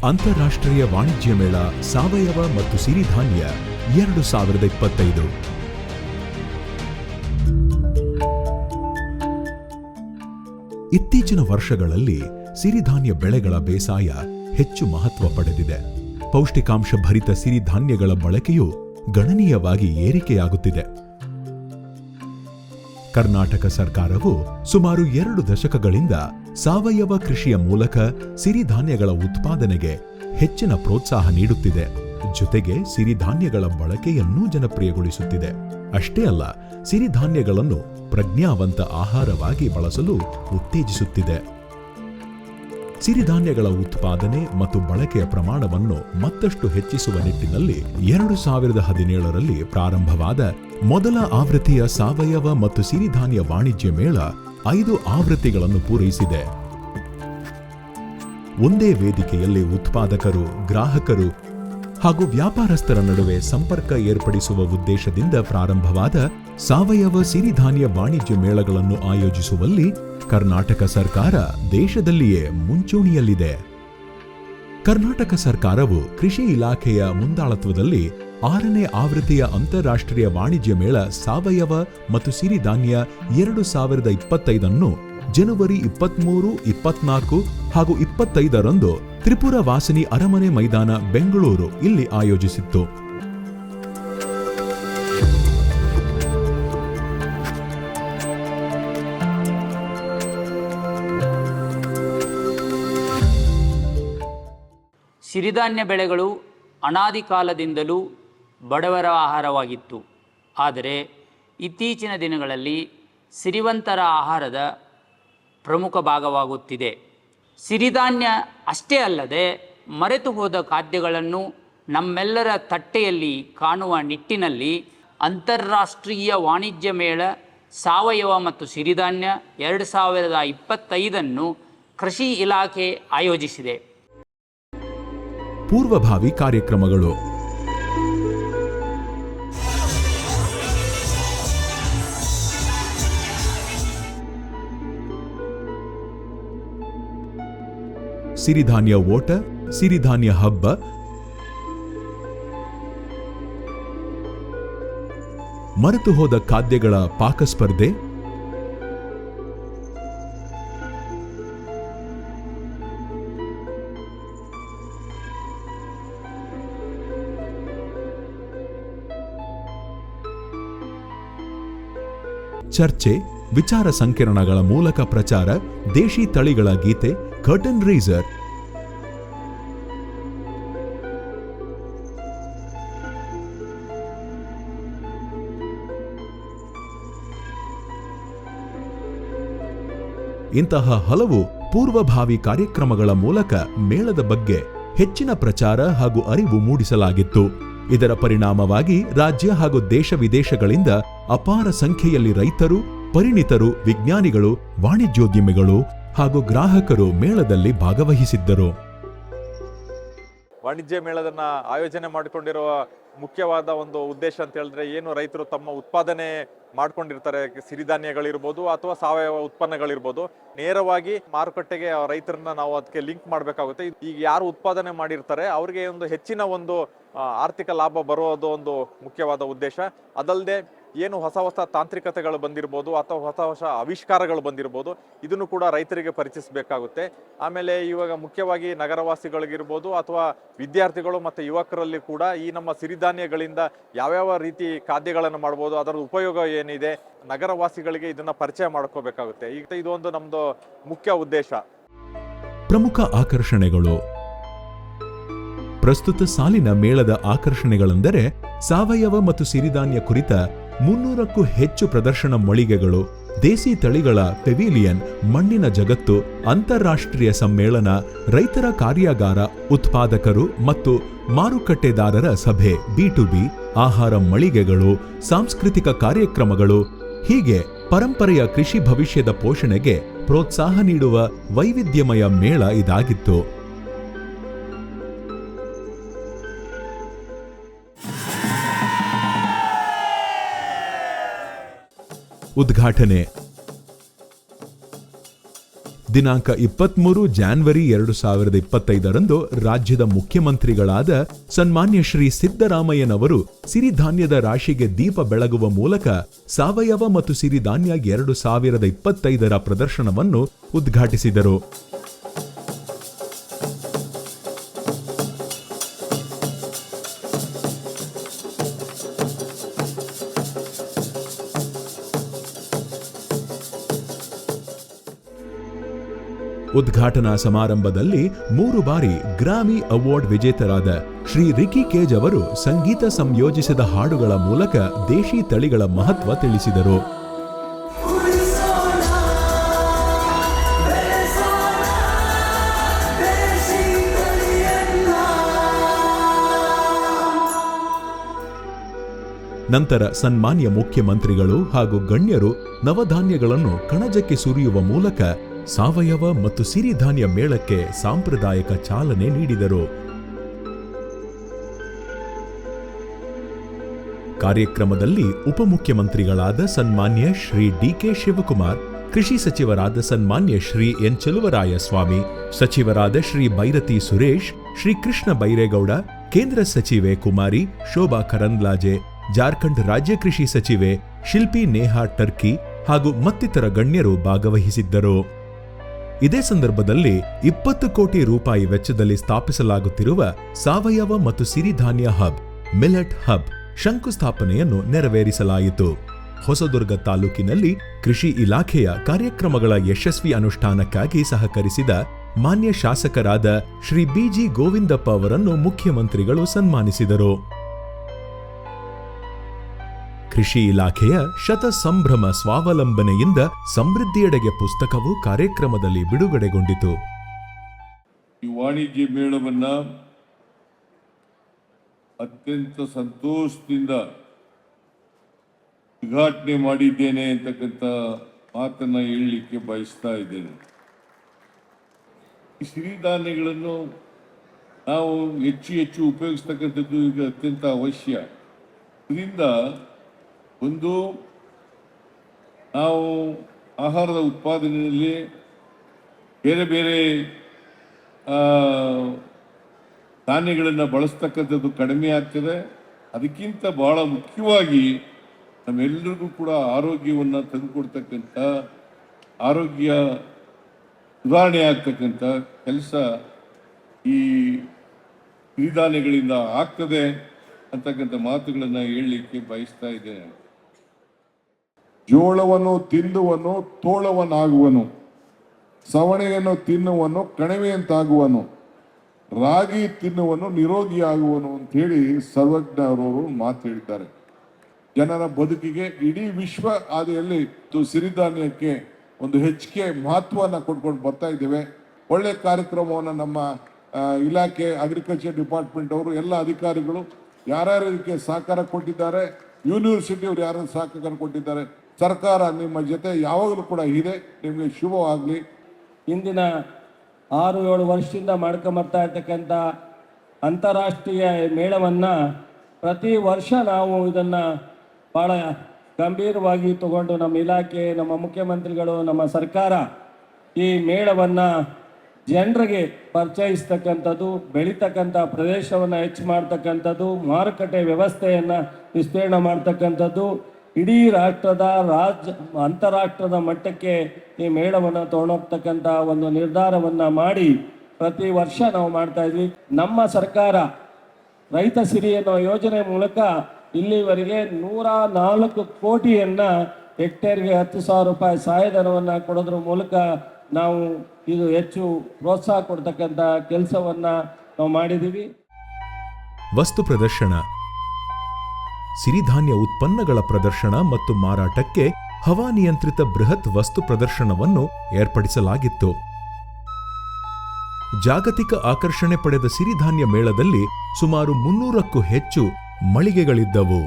ಅಂತಾರಾಷ್ಟ್ರೀಯ ವಾಣಿಜ್ಯ ಮೇಳ ಸಾವಯವ ಮತ್ತು ಸಿರಿಧಾನ್ಯ 2025. ಇತ್ತೀಚಿನ ವರ್ಷಗಳಲ್ಲಿ ಸಿರಿಧಾನ್ಯ ಬೆಳೆಗಳ ಬೇಸಾಯ ಹೆಚ್ಚು ಮಹತ್ವ ಪಡೆದಿದೆ. ಪೌಷ್ಟಿಕಾಂಶ ಭರಿತ ಸಿರಿಧಾನ್ಯಗಳ ಬಳಕೆಯು ಗಣನೀಯವಾಗಿ ಏರಿಕೆಯಾಗುತ್ತಿದೆ. ಕರ್ನಾಟಕ ಸರ್ಕಾರವು ಸುಮಾರು 2 ದಶಕಗಳಿಂದ ಸಾವಯವ ಕೃಷಿಯ ಮೂಲಕ ಸಿರಿಧಾನ್ಯಗಳ ಉತ್ಪಾದನೆಗೆ ಹೆಚ್ಚಿನ ಪ್ರೋತ್ಸಾಹ ನೀಡುತ್ತಿದೆ. ಜೊತೆಗೆ ಸಿರಿಧಾನ್ಯಗಳ ಬಳಕೆಯನ್ನೂ ಜನಪ್ರಿಯಗೊಳಿಸುತ್ತಿದೆ. ಅಷ್ಟೇ ಅಲ್ಲ, ಸಿರಿಧಾನ್ಯಗಳನ್ನು ಪ್ರಜ್ಞಾವಂತ ಆಹಾರವಾಗಿ ಬಳಸಲು ಉತ್ತೇಜಿಸುತ್ತಿದೆ. ಸಿರಿಧಾನ್ಯಗಳ ಉತ್ಪಾದನೆ ಮತ್ತು ಬಳಕೆಯ ಪ್ರಮಾಣವನ್ನು ಮತ್ತಷ್ಟು ಹೆಚ್ಚಿಸುವ ನಿಟ್ಟಿನಲ್ಲಿ 2017ರಲ್ಲಿ ಪ್ರಾರಂಭವಾದ ಮೊದಲ ಆವೃತ್ತಿಯ ಸಾವಯವ ಮತ್ತು ಸಿರಿಧಾನ್ಯ ವಾಣಿಜ್ಯ ಮೇಳ 5 ಆವೃತ್ತಿಗಳನ್ನು ಪೂರೈಸಿದೆ. ಒಂದೇ ವೇದಿಕೆಯಲ್ಲಿ ಉತ್ಪಾದಕರು, ಗ್ರಾಹಕರು ಹಾಗೂ ವ್ಯಾಪಾರಸ್ಥರ ನಡುವೆ ಸಂಪರ್ಕ ಏರ್ಪಡಿಸುವ ಉದ್ದೇಶದಿಂದ ಪ್ರಾರಂಭವಾದ ಸಾವಯವ ಸಿರಿಧಾನ್ಯ ವಾಣಿಜ್ಯ ಮೇಳಗಳನ್ನು ಆಯೋಜಿಸುವಲ್ಲಿ ಕರ್ನಾಟಕ ಸರ್ಕಾರ ದೇಶದಲ್ಲಿಯೇ ಮುಂಚೂಣಿಯಲ್ಲಿದೆ. ಕರ್ನಾಟಕ ಸರ್ಕಾರವು ಕೃಷಿ ಇಲಾಖೆಯ ಮುಂದಾಳತ್ವದಲ್ಲಿ 6ನೇ ಆವೃತ್ತಿಯ ಅಂತಾರಾಷ್ಟ್ರೀಯ ವಾಣಿಜ್ಯ ಮೇಳ ಸಾವಯವ ಮತ್ತು ಸಿರಿಧಾನ್ಯ 2025 ಜನವರಿ 23, 24 ಹಾಗೂ 25ರಂದು ತ್ರಿಪುರ ವಾಸಿನಿ ಅರಮನೆ ಮೈದಾನ, ಬೆಂಗಳೂರು ಇಲ್ಲಿ ಆಯೋಜಿಸಿತ್ತು. ಸಿರಿಧಾನ್ಯ ಬೆಳೆಗಳು ಅನಾದಿ ಕಾಲದಿಂದಲೂ ಬಡವರ ಆಹಾರವಾಗಿತ್ತು. ಆದರೆ ಇತ್ತೀಚಿನ ದಿನಗಳಲ್ಲಿ ಸಿರಿವಂತರ ಆಹಾರದ ಪ್ರಮುಖ ಭಾಗವಾಗುತ್ತಿದೆ. ಸಿರಿಧಾನ್ಯ ಅಷ್ಟೇ ಅಲ್ಲದೆ ಮರೆತು ಹೋದ ಖಾದ್ಯಗಳನ್ನು ನಮ್ಮೆಲ್ಲರ ತಟ್ಟೆಯಲ್ಲಿ ಕಾಣುವ ನಿಟ್ಟಿನಲ್ಲಿ ಅಂತಾರಾಷ್ಟ್ರೀಯ ವಾಣಿಜ್ಯ ಮೇಳ ಸಾವಯವ ಮತ್ತು ಸಿರಿಧಾನ್ಯ 2025 ಕೃಷಿ ಇಲಾಖೆ ಆಯೋಜಿಸಿದೆ. ಪೂರ್ವಭಾವಿ ಕಾರ್ಯಕ್ರಮಗಳು. ಸಿರಿಧಾನ್ಯ ಓಟ, ಸಿರಿಧಾನ್ಯ ಹಬ್ಬ, ಮರೆತು ಹೋದ ಖಾದ್ಯಗಳ ಪಾಕಸ್ಪರ್ಧೆ, ಚರ್ಚೆ, ವಿಚಾರ ಸಂಕಿರಣಗಳ ಮೂಲಕ ಪ್ರಚಾರ, ದೇಶಿ ತಳಿಗಳ ಗೀತೆ, ಕರ್ಟನ್ ರೇಸರ್, ಇಂತಹ ಹಲವು ಪೂರ್ವಭಾವಿ ಕಾರ್ಯಕ್ರಮಗಳ ಮೂಲಕ ಮೇಳದ ಬಗ್ಗೆ ಹೆಚ್ಚಿನ ಪ್ರಚಾರ ಹಾಗೂ ಅರಿವು ಮೂಡಿಸಲಾಗಿತ್ತು. ಇದರ ಪರಿಣಾಮವಾಗಿ ರಾಜ್ಯ ಹಾಗೂ ದೇಶ ವಿದೇಶಗಳಿಂದ ಅಪಾರ ಸಂಖ್ಯೆಯಲ್ಲಿ ರೈತರು, ಪರಿಣಿತರು, ವಿಜ್ಞಾನಿಗಳು, ವಾಣಿಜ್ಯೋದ್ಯಮಿಗಳು ಹಾಗೂ ಗ್ರಾಹಕರು ಮೇಳದಲ್ಲಿ ಭಾಗವಹಿಸಿದ್ದರು. ವಾಣಿಜ್ಯ ಮೇಳದನ್ನ ಆಯೋಜನೆ ಮಾಡಿಕೊಂಡಿರುವ ಮುಖ್ಯವಾದ ಒಂದು ಉದ್ದೇಶ ಅಂತ ಹೇಳಿದ್ರೆ, ಏನು ರೈತರು ತಮ್ಮ ಉತ್ಪಾದನೆ ಮಾಡ್ಕೊಂಡಿರ್ತಾರೆ, ಸಿರಿಧಾನ್ಯಗಳಿರ್ಬೋದು ಅಥವಾ ಸಾವಯವ ಉತ್ಪನ್ನಗಳಿರ್ಬೋದು, ನೇರವಾಗಿ ಮಾರುಕಟ್ಟೆಗೆ ರೈತರನ್ನ ನಾವು ಅದಕ್ಕೆ ಲಿಂಕ್ ಮಾಡಬೇಕಾಗುತ್ತೆ. ಈಗ ಯಾರು ಉತ್ಪಾದನೆ ಮಾಡಿರ್ತಾರೆ ಅವ್ರಿಗೆ ಒಂದು ಹೆಚ್ಚಿನ ಒಂದು ಆರ್ಥಿಕ ಲಾಭ ಬರೋದು ಒಂದು ಮುಖ್ಯವಾದ ಉದ್ದೇಶ. ಅದಲ್ಲದೆ ಏನು ಹೊಸ ಹೊಸ ತಾಂತ್ರಿಕತೆಗಳು ಬಂದಿರ್ಬೋದು ಅಥವಾ ಹೊಸ ಹೊಸ ಆವಿಷ್ಕಾರಗಳು ಬಂದಿರ್ಬೋದು, ಇದನ್ನು ಕೂಡ ರೈತರಿಗೆ ಪರಿಚಯಿಸಬೇಕಾಗುತ್ತೆ. ಆಮೇಲೆ ಇವಾಗ ಮುಖ್ಯವಾಗಿ ನಗರವಾಸಿಗಳಿಗಿರ್ಬೋದು ಅಥವಾ ವಿದ್ಯಾರ್ಥಿಗಳು ಮತ್ತು ಯುವಕರಲ್ಲಿ ಕೂಡ ಈ ನಮ್ಮ ಸಿರಿಧಾನ್ಯಗಳಿಂದ ಯಾವ್ಯಾವ ರೀತಿ ಖಾದ್ಯಗಳನ್ನು ಮಾಡ್ಬೋದು, ಅದರ ಉಪಯೋಗ ಏನಿದೆ, ನಗರವಾಸಿಗಳಿಗೆ ಇದನ್ನ ಪರಿಚಯ ಮಾಡ್ಕೋಬೇಕಾಗುತ್ತೆ. ಈಗ ಇದೊಂದು ನಮ್ದು ಮುಖ್ಯ ಉದ್ದೇಶ. ಪ್ರಮುಖ ಆಕರ್ಷಣೆಗಳು. ಪ್ರಸ್ತುತ ಸಾಲಿನ ಮೇಳದ ಆಕರ್ಷಣೆಗಳೆಂದರೆ ಸಾವಯವ ಮತ್ತು ಸಿರಿಧಾನ್ಯ ಕುರಿತ 300ಕ್ಕೂ ಹೆಚ್ಚು ಪ್ರದರ್ಶನ ಮಳಿಗೆಗಳು, ದೇಸಿ ತಳಿಗಳ ಪೆವಿಲಿಯನ್, ಮಣ್ಣಿನ ಜಗತ್ತು, ಅಂತಾರಾಷ್ಟ್ರೀಯ ಸಮ್ಮೇಳನ, ರೈತರ ಕಾರ್ಯಾಗಾರ, ಉತ್ಪಾದಕರು ಮತ್ತು ಮಾರುಕಟ್ಟೆದಾರರ ಸಭೆ B2B, ಆಹಾರ ಮಳಿಗೆಗಳು, ಸಾಂಸ್ಕೃತಿಕ ಕಾರ್ಯಕ್ರಮಗಳು, ಹೀಗೆ ಪರಂಪರೆಯ ಕೃಷಿ ಭವಿಷ್ಯದ ಪೋಷಣೆಗೆ ಪ್ರೋತ್ಸಾಹ ನೀಡುವ ವೈವಿಧ್ಯಮಯ ಮೇಳ ಇದಾಗಿತ್ತು. ಉದ್ಘಾಟನೆ. ದಿನಾಂಕ 23 ಜಾನ್ವರಿ 2025ರಂದು ರಾಜ್ಯದ ಮುಖ್ಯಮಂತ್ರಿಗಳಾದ ಸನ್ಮಾನ್ಯ ಶ್ರೀ ಸಿದ್ದರಾಮಯ್ಯನವರು ಸಿರಿಧಾನ್ಯದ ರಾಶಿಗೆ ದೀಪ ಬೆಳಗುವ ಮೂಲಕ ಸಾವಯವ ಮತ್ತು ಸಿರಿಧಾನ್ಯ 2025ರ ಪ್ರದರ್ಶನವನ್ನು ಉದ್ಘಾಟಿಸಿದರು. ಉದ್ಘಾಟನಾ ಸಮಾರಂಭದಲ್ಲಿ 3 ಬಾರಿ ಗ್ರಾಮಿ ಅವಾರ್ಡ್ ವಿಜೇತರಾದ ಶ್ರೀ ರಿಕಿ ಕೇಜ್ ಅವರು ಸಂಗೀತ ಸಂಯೋಜಿಸಿದ ಹಾಡುಗಳ ಮೂಲಕ ದೇಶಿ ತಳಿಗಳ ಮಹತ್ವ ತಿಳಿಸಿದರು. ನಂತರ ಸನ್ಮಾನ್ಯ ಮುಖ್ಯಮಂತ್ರಿಗಳು ಹಾಗೂ ಗಣ್ಯರು ನವಧಾನ್ಯಗಳನ್ನು ಕಣಜಕ್ಕೆ ಸುರಿಯುವ ಮೂಲಕ ಸಾವಯವ ಮತ್ತು ಸಿರಿಧಾನ್ಯ ಮೇಳಕ್ಕೆ ಸಾಂಪ್ರದಾಯಿಕ ಚಾಲನೆ ನೀಡಿದರು. ಕಾರ್ಯಕ್ರಮದಲ್ಲಿ ಉಪಮುಖ್ಯಮಂತ್ರಿಗಳಾದ ಸನ್ಮಾನ್ಯ ಶ್ರೀ ಡಿ.ಕೆ. ಶಿವಕುಮಾರ್, ಕೃಷಿ ಸಚಿವರಾದ ಸನ್ಮಾನ್ಯ ಶ್ರೀ ಎನ್. ಚಲುವರಾಯಸ್ವಾಮಿ, ಸಚಿವರಾದ ಶ್ರೀ ಬೈರತಿ ಸುರೇಶ್, ಶ್ರೀ ಕೃಷ್ಣ ಬೈರೇಗೌಡ, ಕೇಂದ್ರ ಸಚಿವೆ ಕುಮಾರಿ ಶೋಭಾ ಕರಂದ್ಲಾಜೆ, ಜಾರ್ಖಂಡ್ ರಾಜ್ಯ ಕೃಷಿ ಸಚಿವೆ ಶಿಲ್ಪಿ ನೇಹಾ ಟರ್ಕಿ ಹಾಗೂ ಮತ್ತಿತರ ಗಣ್ಯರು ಭಾಗವಹಿಸಿದ್ದರು. ಇದೇ ಸಂದರ್ಭದಲ್ಲಿ 20 ಕೋಟಿ ರೂಪಾಯಿ ವೆಚ್ಚದಲ್ಲಿ ಸ್ಥಾಪಿಸಲಾಗುತ್ತಿರುವ ಸಾವಯವ ಮತ್ತು ಸಿರಿಧಾನ್ಯ ಹಬ್, ಮಿಲೆಟ್ ಹಬ್ ಶಂಕುಸ್ಥಾಪನೆಯನ್ನು ನೆರವೇರಿಸಲಾಯಿತು. ಹೊಸದುರ್ಗ ತಾಲೂಕಿನಲ್ಲಿ ಕೃಷಿ ಇಲಾಖೆಯ ಕಾರ್ಯಕ್ರಮಗಳ ಯಶಸ್ವಿ ಅನುಷ್ಠಾನಕ್ಕಾಗಿ ಸಹಕರಿಸಿದ ಮಾನ್ಯ ಶಾಸಕರಾದ ಶ್ರೀ ಬಿ.ಜಿ. ಗೋವಿಂದಪ್ಪ ಅವರನ್ನು ಮುಖ್ಯಮಂತ್ರಿಗಳು ಸನ್ಮಾನಿಸಿದರು. ಕೃಷಿ ಇಲಾಖೆಯ ಶತ ಸಂಭ್ರಮ ಸ್ವಾವಲಂಬನೆಯಿಂದ ಸಮೃದ್ಧಿಯೆಡೆಗೆ ಪುಸ್ತಕವು ಕಾರ್ಯಕ್ರಮದಲ್ಲಿ ಬಿಡುಗಡೆಗೊಂಡಿತು. ಈ ವಾಣಿಜ್ಯ ಮೇಳವನ್ನ ಅತ್ಯಂತ ಸಂತೋಷದಿಂದ ಉದ್ಘಾಟನೆ ಮಾಡಿದ್ದೇನೆ ಅಂತಕ್ಕಂಥ ಮಾತನ್ನ ಹೇಳಲಿಕ್ಕೆ ಬಯಸ್ತಾ ಇದ್ದೇನೆ. ಈ ಸಿರಿಧಾನ್ಯಗಳನ್ನು ನಾವು ಹೆಚ್ಚು ಉಪಯೋಗಿಸ್ತಕ್ಕಂಥದ್ದು ಈಗ ಅತ್ಯಂತ ಅವಶ್ಯ. ಇದರಿಂದ ಒಂದು ನಾವು ಆಹಾರದ ಉತ್ಪಾದನೆಯಲ್ಲಿ ಬೇರೆ ಬೇರೆ ಧಾನ್ಯಗಳನ್ನು ಬಳಸ್ತಕ್ಕಂಥದ್ದು ಕಡಿಮೆ ಆಗ್ತದೆ. ಅದಕ್ಕಿಂತ ಬಹಳ ಮುಖ್ಯವಾಗಿ ನಮ್ಮೆಲ್ಲರಿಗೂ ಕೂಡ ಆರೋಗ್ಯವನ್ನು ತಂದುಕೊಡ್ತಕ್ಕಂಥ, ಆರೋಗ್ಯ ಸುಧಾರಣೆ ಆಗ್ತಕ್ಕಂಥ ಕೆಲಸ ಈ ಸಿರಿಧಾನ್ಯಗಳಿಂದ ಆಗ್ತದೆ ಅಂತಕ್ಕಂಥ ಮಾತುಗಳನ್ನು ಹೇಳಲಿಕ್ಕೆ ಬಯಸ್ತಾ ಇದ್ದೇನೆ. ಜೋಳವನ್ನು ತಿಂದುವನು ತೋಳವನಾಗುವನು, ಸವಣೆಯನ್ನು ತಿನ್ನುವನು ಕಣಿವೆಯಂತಾಗುವನು, ರಾಗಿ ತಿನ್ನುವನು ನಿರೋಗಿಯಾಗುವನು ಅಂತ ಹೇಳಿ ಸರ್ವಜ್ಞ ಅವರವರು ಮಾತು ಹೇಳಿದ್ದಾರೆ. ಜನರ ಬದುಕಿಗೆ ಇಡೀ ವಿಶ್ವ ಆದಿಯಲ್ಲಿ ಸಿರಿಧಾನ್ಯಕ್ಕೆ ಒಂದು ಹೆಚ್ಚಿಗೆ ಮಹತ್ವವನ್ನು ಕೊಡ್ಕೊಂಡು ಬರ್ತಾ ಇದ್ದೇವೆ. ಒಳ್ಳೆ ಕಾರ್ಯಕ್ರಮವನ್ನು ನಮ್ಮ ಇಲಾಖೆ ಅಗ್ರಿಕಲ್ಚರ್ ಡಿಪಾರ್ಟ್ಮೆಂಟ್ ಅವರು ಎಲ್ಲ ಅಧಿಕಾರಿಗಳು ಯಾರ್ಯಾರು ಇದಕ್ಕೆ ಸಹಕಾರ ಕೊಟ್ಟಿದ್ದಾರೆ, ಯೂನಿವರ್ಸಿಟಿಯವರು ಯಾರು ಸಹಕಾರ ಕೊಟ್ಟಿದ್ದಾರೆ, ಸರ್ಕಾರ ನಿಮ್ಮ ಜೊತೆ ಯಾವಾಗಲೂ ಕೂಡ ಇದೆ. ನಿಮಗೆ ಶುಭವಾಗಲಿ. ಇಂದಿನ 6-7 ವರ್ಷದಿಂದ ಮಾಡ್ಕೊಂಬರ್ತಾ ಇರ್ತಕ್ಕಂಥ ಅಂತಾರಾಷ್ಟ್ರೀಯ ಮೇಳವನ್ನು ಪ್ರತಿ ವರ್ಷ ನಾವು ಇದನ್ನು ಭಾಳ ಗಂಭೀರವಾಗಿ ತಗೊಂಡು ನಮ್ಮ ಇಲಾಖೆ, ನಮ್ಮ ಮುಖ್ಯಮಂತ್ರಿಗಳು, ನಮ್ಮ ಸರ್ಕಾರ ಈ ಮೇಳವನ್ನು ಜನರಿಗೆ ಪರಿಚಯಿಸ್ತಕ್ಕಂಥದ್ದು, ಬೆಳೀತಕ್ಕಂಥ ಪ್ರದೇಶವನ್ನು ಹೆಚ್ಚು ಮಾಡ್ತಕ್ಕಂಥದ್ದು, ಮಾರುಕಟ್ಟೆ ವ್ಯವಸ್ಥೆಯನ್ನು ವಿಸ್ತರಣೆ ಮಾಡ್ತಕ್ಕಂಥದ್ದು, ಇಡೀ ರಾಷ್ಟ್ರದ ಅಂತಾರಾಷ್ಟ್ರದ ಮಟ್ಟಕ್ಕೆ ಈ ಮೇಳವನ್ನು ತೊಗೊಂಡೋಗ್ತಕ್ಕಂಥ ಒಂದು ನಿರ್ಧಾರವನ್ನು ಮಾಡಿ ಪ್ರತಿ ವರ್ಷ ನಾವು ಮಾಡ್ತಾ ಇದ್ವಿ. ನಮ್ಮ ಸರ್ಕಾರ ರೈತ ಸಿರಿ ಅನ್ನೋ ಯೋಜನೆ ಮೂಲಕ ಇಲ್ಲಿವರೆಗೆ 104 ಕೋಟಿಯನ್ನು ಹೆಕ್ಟೇರ್ಗೆ 10,000 ರೂಪಾಯಿ ಸಹಾಯಧನವನ್ನು ಕೊಡೋದ್ರ ಮೂಲಕ ನಾವು ಇದು ಹೆಚ್ಚು ಪ್ರೋತ್ಸಾಹ ಕೊಡ್ತಕ್ಕಂಥ ಕೆಲಸವನ್ನು ನಾವು ಮಾಡಿದ್ದೀವಿ. ವಸ್ತು ಪ್ರದರ್ಶನ, ಸಿರಿಧಾನ್ಯ ಉತ್ಪನ್ನಗಳ ಪ್ರದರ್ಶನ ಮತ್ತು ಮಾರಾಟಕ್ಕೆ ಹವಾನಿಯಂತ್ರಿತ ಬೃಹತ್ ವಸ್ತು ಪ್ರದರ್ಶನವನ್ನು ಏರ್ಪಡಿಸಲಾಗಿತ್ತು. ಜಾಗತಿಕ ಆಕರ್ಷಣೆ ಪಡೆದ ಸಿರಿಧಾನ್ಯ ಮೇಳದಲ್ಲಿ ಸುಮಾರು 300ಕ್ಕೂ ಹೆಚ್ಚು ಮಳಿಗೆಗಳಿದ್ದವು.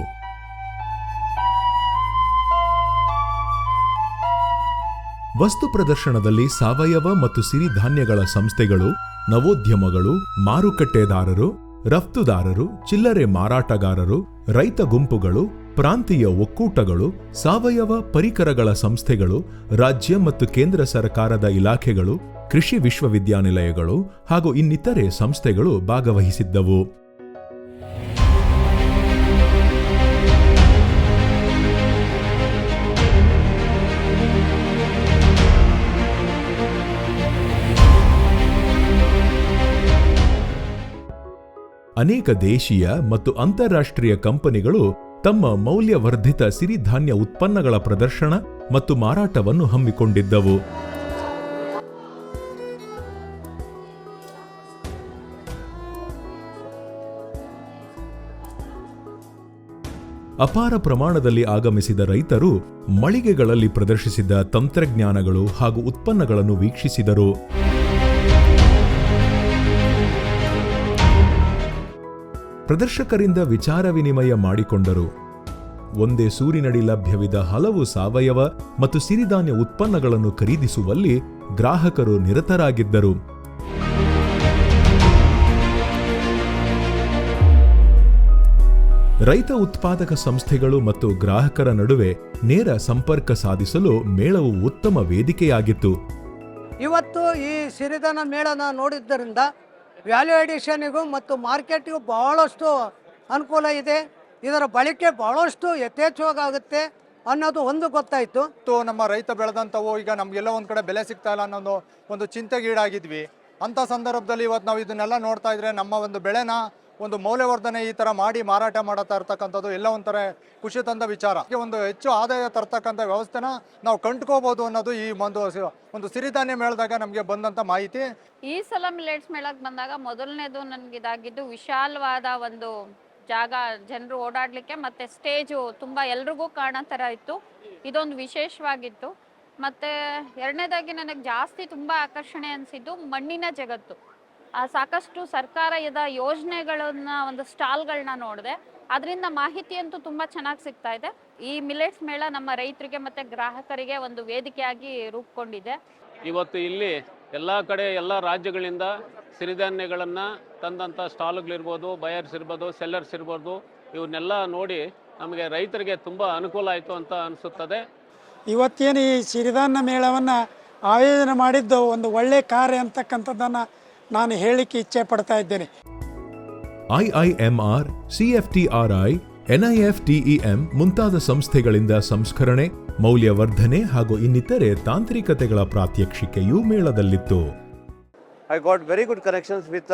ವಸ್ತು ಪ್ರದರ್ಶನದಲ್ಲಿ ಸಾವಯವ ಮತ್ತು ಸಿರಿಧಾನ್ಯಗಳ ಸಂಸ್ಥೆಗಳು, ನವೋದ್ಯಮಗಳು, ಮಾರುಕಟ್ಟೆದಾರರು, ರಫ್ತುದಾರರು, ಚಿಲ್ಲರೆ ಮಾರಾಟಗಾರರು, ರೈತ ಗುಂಪುಗಳು, ಪ್ರಾಂತೀಯ ಒಕ್ಕೂಟಗಳು, ಸಾವಯವ ಪರಿಕರಗಳ ಸಂಸ್ಥೆಗಳು, ರಾಜ್ಯ ಮತ್ತು ಕೇಂದ್ರ ಸರ್ಕಾರದ ಇಲಾಖೆಗಳು, ಕೃಷಿ ವಿಶ್ವವಿದ್ಯಾನಿಲಯಗಳು ಹಾಗೂ ಇನ್ನಿತರೆ ಸಂಸ್ಥೆಗಳು ಭಾಗವಹಿಸಿದ್ದವು. ಅನೇಕ ದೇಶೀಯ ಮತ್ತು ಅಂತಾರಾಷ್ಟ್ರೀಯ ಕಂಪನಿಗಳು ತಮ್ಮ ಮೌಲ್ಯವರ್ಧಿತ ಸಿರಿಧಾನ್ಯ ಉತ್ಪನ್ನಗಳ ಪ್ರದರ್ಶನ ಮತ್ತು ಮಾರಾಟವನ್ನು ಹಮ್ಮಿಕೊಂಡಿದ್ದವು. ಅಪಾರ ಪ್ರಮಾಣದಲ್ಲಿ ಆಗಮಿಸಿದ ರೈತರು ಮಳಿಗೆಗಳಲ್ಲಿ ಪ್ರದರ್ಶಿಸಿದ ತಂತ್ರಜ್ಞಾನಗಳು ಹಾಗೂ ಉತ್ಪನ್ನಗಳನ್ನು ವೀಕ್ಷಿಸಿದರು. ಪ್ರದರ್ಶಕರಿಂದ ವಿಚಾರ ವಿನಿಮಯ ಮಾಡಿಕೊಂಡರು. ಒಂದೇ ಸೂರಿನಡಿ ಲಭ್ಯವಿದ್ದ ಹಲವು ಸಾವಯವ ಮತ್ತು ಸಿರಿಧಾನ್ಯ ಉತ್ಪನ್ನಗಳನ್ನು ಖರೀದಿಸುವಲ್ಲಿ ಗ್ರಾಹಕರು ನಿರತರಾಗಿದ್ದರು. ರೈತ ಉತ್ಪಾದಕ ಸಂಸ್ಥೆಗಳು ಮತ್ತು ಗ್ರಾಹಕರ ನಡುವೆ ನೇರ ಸಂಪರ್ಕ ಸಾಧಿಸಲು ಮೇಳವು ಉತ್ತಮ ವೇದಿಕೆಯಾಗಿತ್ತು. ಇವತ್ತು ಈ ಸಿರಿಧಾನ್ಯ ಮೇಳನ ನೋಡಿದ್ದರಿಂದ ವ್ಯಾಲ್ಯೂ ಎಡಿಷನ್ನಿಗೂ ಮತ್ತು ಮಾರ್ಕೆಟಿಗೂ ಬಹಳಷ್ಟು ಅನುಕೂಲ ಇದೆ. ಇದರ ಬಳಕೆ ಬಹಳಷ್ಟು ಯಥೇಚ್ಛವಾಗುತ್ತೆ ಅನ್ನೋದು ಒಂದು ಗೊತ್ತಾಯಿತು. ನಮ್ಮ ರೈತ ಬೆಳೆದಂಥವು ಈಗ ನಮಗೆಲ್ಲ ಒಂದು ಕಡೆ ಬೆಲೆ ಸಿಗ್ತಾ ಇಲ್ಲ ಅನ್ನೋ ಒಂದು ಚಿಂತೆಗೀಡಾಗಿದ್ವಿ. ಅಂಥ ಸಂದರ್ಭದಲ್ಲಿ ಇವತ್ತು ನಾವು ಇದನ್ನೆಲ್ಲ ನೋಡ್ತಾ ಇದ್ರೆ ನಮ್ಮ ಒಂದು ಬೆಳೆನ ಒಂದು ಮೌಲ್ಯವರ್ಧನೆ ಈ ಥರ ಮಾಡಿ ಮಾರಾಟ ಮಾಡ್ತಾ ಇರ್ತಕ್ಕಂಥದ್ದು ಎಲ್ಲ ಒಂಥರ ಖುಷಿ ತಂದ ವಿಚಾರ. ಒಂದು ಹೆಚ್ಚು ಆದಾಯ ತರ್ತಕ್ಕಂಥ ವ್ಯವಸ್ಥೆನ ನಾವು ಕಂಡುಕೋಬಹುದು ಅನ್ನೋದು ಈ ಒಂದು ಸಿರಿಧಾನ್ಯ ಮೇಳದಾಗ ನಮಗೆ ಬಂದಂಥ ಮಾಹಿತಿ. ಈ ಸಲ ಮಿಲೆಟ್ಸ್ ಮೇಳಕ್ಕೆ ಬಂದಾಗ ಮೊದಲನೇದು ನನಗೆ ಇದಾಗಿದ್ದು ವಿಶಾಲವಾದ ಒಂದು ಜಾಗ, ಜನರು ಓಡಾಡಲಿಕ್ಕೆ, ಮತ್ತು ಸ್ಟೇಜು ತುಂಬ ಎಲ್ರಿಗೂ ಕಾಣೋ ಥರ ಇತ್ತು. ಇದೊಂದು ವಿಶೇಷವಾಗಿತ್ತು. ಮತ್ತು ಎರಡನೇದಾಗಿ ನನಗೆ ಜಾಸ್ತಿ ತುಂಬ ಆಕರ್ಷಣೆ ಅನಿಸಿದ್ದು ಮಣ್ಣಿನ ಜಗತ್ತು. ಸಾಕಷ್ಟು ಸರ್ಕಾರದ ಯೋಜನೆಗಳನ್ನ ಒಂದು ಸ್ಟಾಲ್ಗಳನ್ನ ನೋಡಿದೆ. ಅದರಿಂದ ಮಾಹಿತಿ ಅಂತೂ ತುಂಬ ಚೆನ್ನಾಗಿ ಸಿಗ್ತಾ ಇದೆ. ಈ ಮಿಲೆಟ್ಸ್ ಮೇಳ ನಮ್ಮ ರೈತರಿಗೆ ಮತ್ತು ಗ್ರಾಹಕರಿಗೆ ಒಂದು ವೇದಿಕೆಯಾಗಿ ರೂಪುಗೊಂಡಿದೆ. ಇವತ್ತು ಇಲ್ಲಿ ಎಲ್ಲ ಕಡೆ ಎಲ್ಲ ರಾಜ್ಯಗಳಿಂದ ಸಿರಿಧಾನ್ಯಗಳನ್ನು ತಂದಂಥ ಸ್ಟಾಲ್ಗಳಿರ್ಬೋದು, ಬಯರ್ಸ್ ಇರ್ಬೋದು, ಸೆಲ್ಲರ್ಸ್ ಇರ್ಬೋದು, ಇವನ್ನೆಲ್ಲ ನೋಡಿ ನಮಗೆ ರೈತರಿಗೆ ತುಂಬ ಅನುಕೂಲ ಆಯಿತು ಅಂತ ಅನಿಸುತ್ತದೆ. ಇವತ್ತೇನು ಈ ಸಿರಿಧಾನ್ಯ ಮೇಳವನ್ನು ಆಯೋಜನೆ ಮಾಡಿದ್ದು ಒಂದು ಒಳ್ಳೆಯ ಕಾರ್ಯ ಅಂತಕ್ಕಂಥದ್ದನ್ನು ನಾನು ಹೇಳಿಕ್ಕೆ ಇಚ್ಛೆ ಪಡ್ತಾ ಇದ್ದೇನೆ. IIMR, CFTRI, NIFTEM ಮುಂತಾದ ಸಂಸ್ಥೆಗಳಿಂದ ಸಂಸ್ಕರಣೆ, ಮೌಲ್ಯವರ್ಧನೆ ಹಾಗೂ ಇನ್ನಿತರೆ ತಾಂತ್ರಿಕತೆಗಳ ಪ್ರಾತ್ಯಕ್ಷಿಕೆಯೂ ಮೇಳದಲ್ಲಿತ್ತು. I got very good connections with